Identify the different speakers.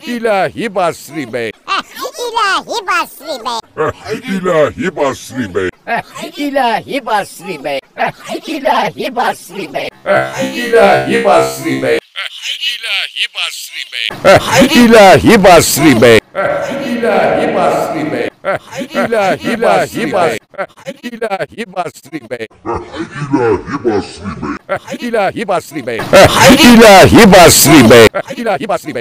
Speaker 1: İlahi Basri Bey.
Speaker 2: İlahi Basri Bey.
Speaker 1: İlahi Basri Bey.
Speaker 3: İlahi Basri Bey. İlahi Basri Bey.
Speaker 1: İlahi Basri Bey. İlahi Basri Bey. İlahi Basri Bey. İlahi Basri Bey. İlahi Basri Bey. İlahi Basri Bey. İlahi Basri Bey. İlahi Basri Bey. İlahi Basri Bey.